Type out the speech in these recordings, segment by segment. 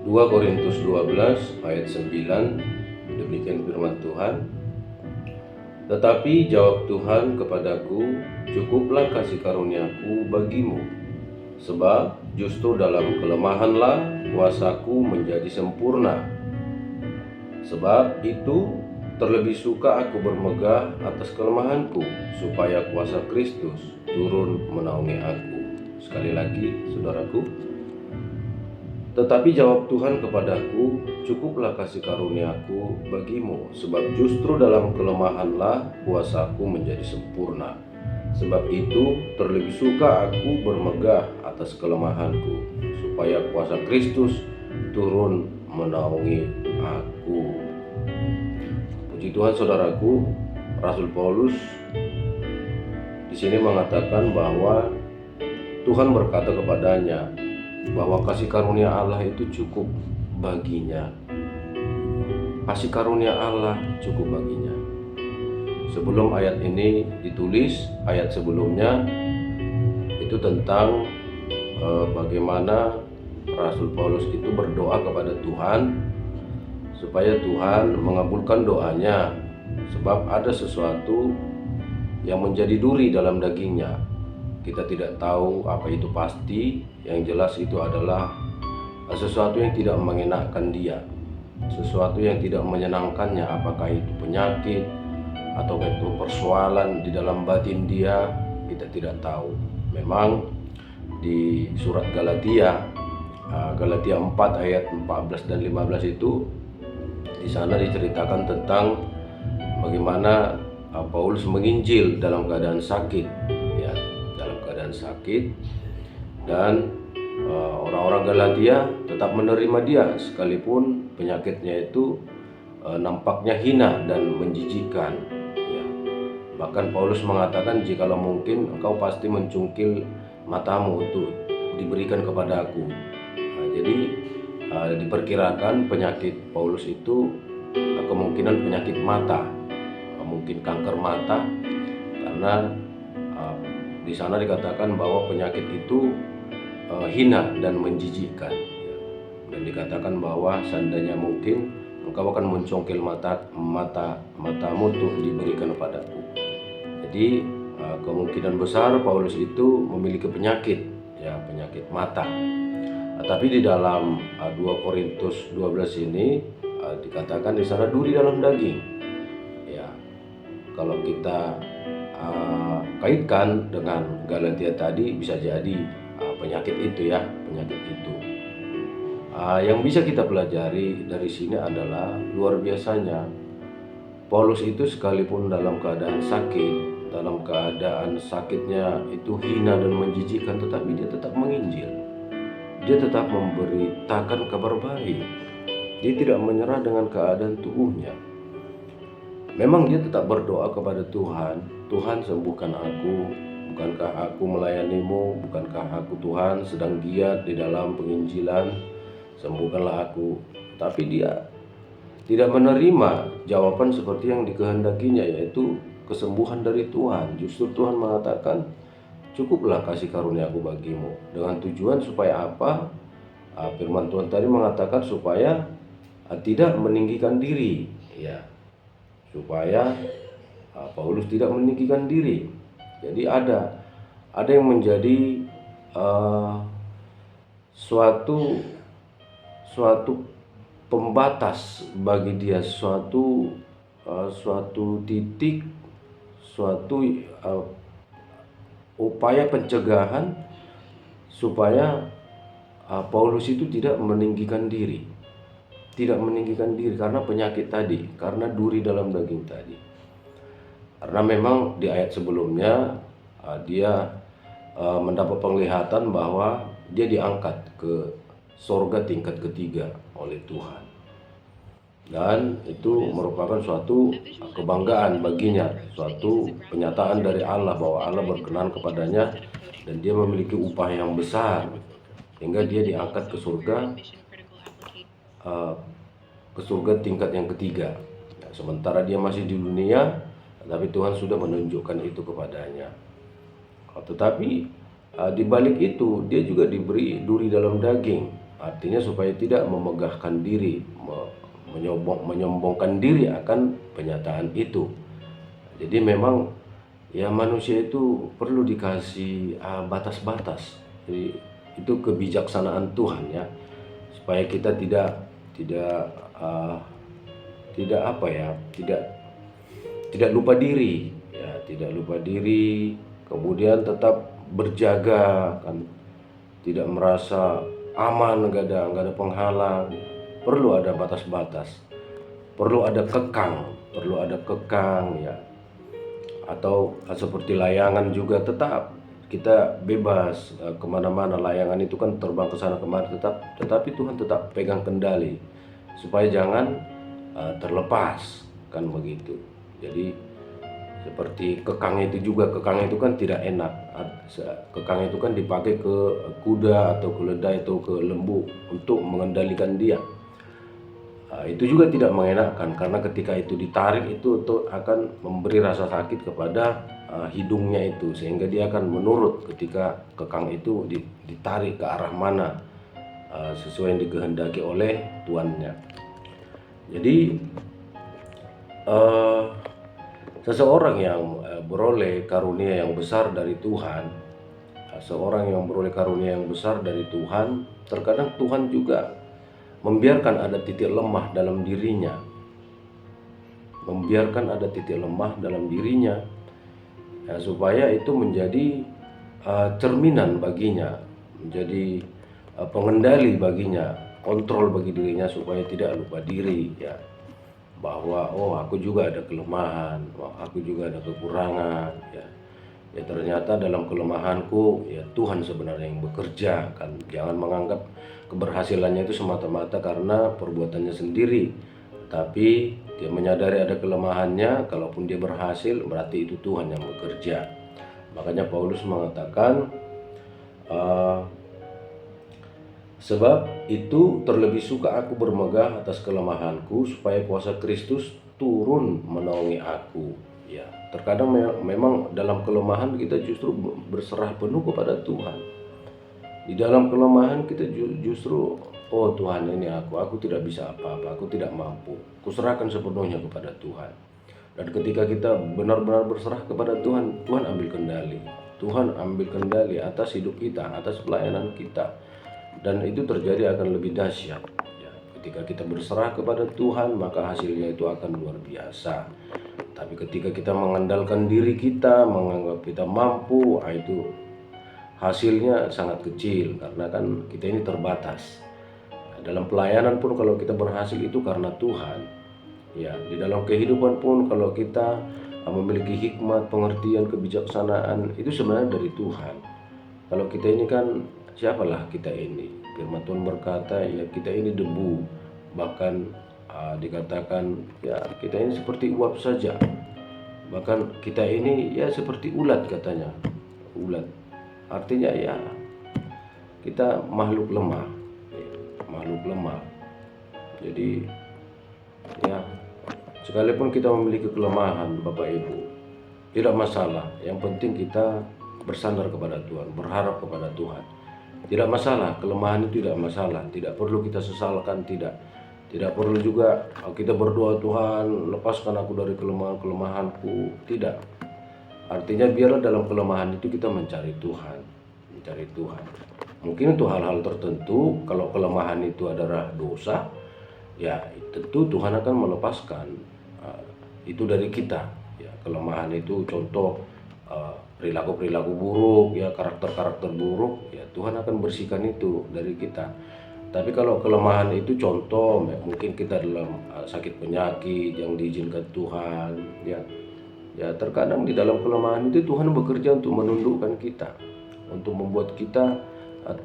2 Korintus 12 ayat 9, demikian firman Tuhan. Tetapi jawab Tuhan kepadaku, cukuplah kasih karuniaku bagimu, sebab justru dalam kelemahanlah kuasaku menjadi sempurna. Sebab itu terlebih suka aku bermegah atas kelemahanku, supaya kuasa Kristus turun menaungi aku. Sekali lagi, saudaraku. Tetapi jawab Tuhan kepadaku, cukuplah kasih karuniaku bagimu, sebab justru dalam kelemahanlah kuasaku menjadi sempurna. Sebab itu terlebih suka aku bermegah atas kelemahanku, supaya kuasa Kristus turun menaungi aku. Puji Tuhan, saudaraku. Rasul Paulus di sini mengatakan bahwa Tuhan berkata kepadanya bahwa kasih karunia Allah itu cukup baginya. Kasih karunia Allah cukup baginya. Sebelum ayat ini ditulis, ayat sebelumnya itu tentang bagaimana Rasul Paulus itu berdoa kepada Tuhan supaya Tuhan mengabulkan doanya, sebab ada sesuatu yang menjadi duri dalam dagingnya. Kita tidak tahu apa itu pasti, yang jelas itu adalah sesuatu yang tidak mengenakkan dia, sesuatu yang tidak menyenangkannya. Apakah itu penyakit atau itu persoalan di dalam batin dia, kita tidak tahu. Memang di surat Galatia 4 ayat 14 dan 15 itu, di sana diceritakan tentang bagaimana Paulus menginjil dalam keadaan sakit, ya, dalam keadaan sakit, dan orang-orang Galatia tetap menerima dia sekalipun penyakitnya itu nampaknya hina dan menjijikkan. Ya. Bahkan Paulus mengatakan, jikalau mungkin engkau pasti mencungkil matamu untuk diberikan kepada aku. Jadi diperkirakan penyakit Paulus itu kemungkinan penyakit mata, mungkin kanker mata, karena di sana dikatakan bahwa penyakit itu hina dan menjijikkan, dan dikatakan bahwa seandainya mungkin engkau akan mencongkel matamu untuk diberikan kepadaku. Jadi kemungkinan besar Paulus itu memiliki penyakit, ya, penyakit mata. Tapi di dalam 2 Korintus 12 ini dikatakan di sana duri dalam daging. Ya, kalau kita kaitkan dengan Galatia tadi, bisa jadi penyakit itu, ya, penyakit itu. Yang bisa kita pelajari dari sini adalah luar biasanya Paulus itu sekalipun dalam keadaan sakit, dalam keadaan sakitnya itu hina dan menjijikkan, tetapi dia tetap menginjil. Dia tetap memberitakan kabar baik. Dia tidak menyerah dengan keadaan tubuhnya. Memang dia tetap berdoa kepada Tuhan, Tuhan sembuhkan aku, bukankah aku melayanimu, bukankah aku Tuhan sedang giat di dalam penginjilan, sembuhkanlah aku. Tapi dia tidak menerima jawaban seperti yang dikehendakinya, yaitu kesembuhan dari Tuhan. Justru Tuhan mengatakan, cukuplah kasih karuniaku bagimu. Dengan tujuan supaya apa? Firman Tuhan tadi mengatakan supaya tidak meninggikan diri, ya, supaya Paulus tidak meninggikan diri. Jadi ada yang menjadi suatu pembatas bagi dia, suatu titik, suatu upaya pencegahan supaya Paulus itu tidak meninggikan diri karena penyakit tadi, karena duri dalam daging tadi. Karena memang di ayat sebelumnya dia mendapat penglihatan bahwa dia diangkat ke sorga tingkat ketiga oleh Tuhan, dan itu merupakan suatu kebanggaan baginya, suatu penyataan dari Allah bahwa Allah berkenan kepadanya dan dia memiliki upah yang besar, sehingga dia diangkat ke surga tingkat yang ketiga. Sementara dia masih di dunia, tapi Tuhan sudah menunjukkan itu kepadanya. Tetapi di balik itu dia juga diberi duri dalam daging. Artinya supaya tidak memegahkan diri, menyombongkan diri akan penyataan itu. Jadi memang ya manusia itu perlu dikasih batas-batas. Jadi itu kebijaksanaan Tuhan ya, supaya kita tidak uh, tidak apa ya, tidak lupa diri ya, tidak lupa diri, kemudian tetap berjaga kan, tidak merasa aman, nggak ada penghalang. Perlu ada batas-batas, perlu ada kekang ya, atau seperti layangan juga tetap kita bebas kemana-mana. Layangan itu kan terbang ke sana kemari, tetapi Tuhan tetap pegang kendali supaya jangan terlepas kan begitu. Jadi seperti kekang itu juga, kekang itu kan tidak enak. Kekang itu kan dipakai ke kuda atau ke keledai atau ke lembu untuk mengendalikan dia. Itu juga tidak mengenakan, karena ketika itu ditarik itu akan memberi rasa sakit kepada hidungnya itu, sehingga dia akan menurut ketika kekang itu ditarik ke arah mana sesuai yang dikehendaki oleh tuannya. Jadi seseorang yang beroleh karunia yang besar dari Tuhan, seorang yang beroleh karunia yang besar dari Tuhan, terkadang Tuhan juga membiarkan ada titik lemah dalam dirinya, ya, supaya itu menjadi cerminan baginya, menjadi pengendali baginya, kontrol bagi dirinya, supaya tidak lupa diri ya, bahwa oh aku juga ada kelemahan, aku juga ada kekurangan ya. Ya ternyata dalam kelemahanku ya Tuhan sebenarnya yang bekerja kan. Jangan menganggap keberhasilannya itu semata-mata karena perbuatannya sendiri, tapi dia menyadari ada kelemahannya. Kalaupun dia berhasil, berarti itu Tuhan yang bekerja. Makanya Paulus mengatakan sebab itu terlebih suka aku bermegah atas kelemahanku, supaya kuasa Kristus turun menaungi aku. Ya, terkadang memang dalam kelemahan kita justru berserah penuh kepada Tuhan. Di dalam kelemahan kita justru, oh Tuhan, ini aku tidak bisa apa-apa, aku tidak mampu. Kuserahkan sepenuhnya kepada Tuhan. Dan ketika kita benar-benar berserah kepada Tuhan, Tuhan ambil kendali. Tuhan ambil kendali atas hidup kita, atas pelayanan kita. Dan itu terjadi akan lebih dahsyat. Ketika kita berserah kepada Tuhan, maka hasilnya itu akan luar biasa. Tapi ketika kita mengandalkan diri kita, menganggap kita mampu, itu hasilnya sangat kecil, karena kan kita ini terbatas. Dalam pelayanan pun kalau kita berhasil itu karena Tuhan. Ya, di dalam kehidupan pun kalau kita memiliki hikmat, pengertian, kebijaksanaan, itu sebenarnya dari Tuhan. Kalau kita ini kan, siapalah kita ini? Firman Tuhan berkata, ya kita ini debu, bahkan dikatakan ya kita ini seperti uap saja, bahkan kita ini ya seperti ulat katanya. Ulat artinya ya kita makhluk lemah, Jadi ya sekalipun kita memiliki kelemahan Bapak Ibu, tidak masalah. Yang penting kita bersandar kepada Tuhan, berharap kepada Tuhan. Tidak masalah, kelemahan itu tidak masalah, tidak perlu kita sesalkan, tidak perlu juga kita berdoa, Tuhan lepaskan aku dari kelemahanku. Tidak. Artinya biarlah dalam kelemahan itu kita mencari Tuhan. Mungkin untuk hal-hal tertentu, kalau kelemahan itu adalah dosa, ya tentu Tuhan akan melepaskan itu dari kita. Ya, kelemahan itu contoh perilaku-perilaku buruk, ya karakter-karakter buruk, ya Tuhan akan bersihkan itu dari kita. Tapi kalau kelemahan itu contoh, mungkin kita dalam sakit penyakit yang diizinkan Tuhan, ya terkadang di dalam kelemahan itu Tuhan bekerja untuk menundukkan kita, untuk membuat kita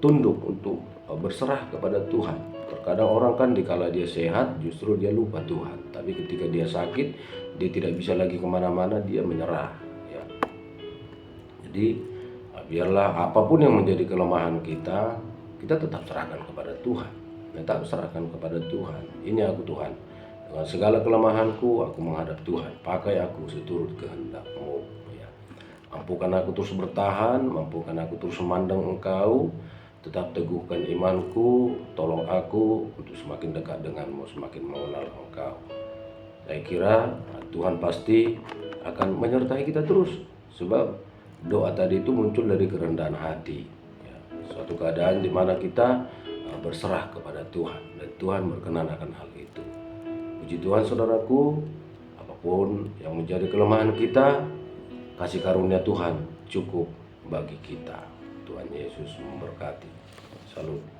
tunduk, untuk berserah kepada Tuhan. Terkadang orang kan dikala dia sehat justru dia lupa Tuhan, tapi ketika dia sakit dia tidak bisa lagi kemana-mana, dia menyerah. Ya. Jadi biarlah apapun yang menjadi kelemahan kita tetap serahkan kepada Tuhan. Ini aku Tuhan, dengan segala kelemahanku aku menghadap Tuhan. Pakai aku seturut kehendak-Mu. Ya. Mampukan aku terus bertahan, mampukan aku terus memandang Engkau, tetap teguhkan imanku, tolong aku untuk semakin dekat denganmu, semakin mengenal Engkau. Saya kira Tuhan pasti akan menyertai kita terus, sebab doa tadi itu muncul dari kerendahan hati, ya, suatu keadaan di mana kita berserah kepada Tuhan dan Tuhan berkenan akan hal itu. Puji Tuhan saudaraku, apapun yang menjadi kelemahan kita, kasih karunia Tuhan cukup bagi kita. Tuhan Yesus memberkati. Salut.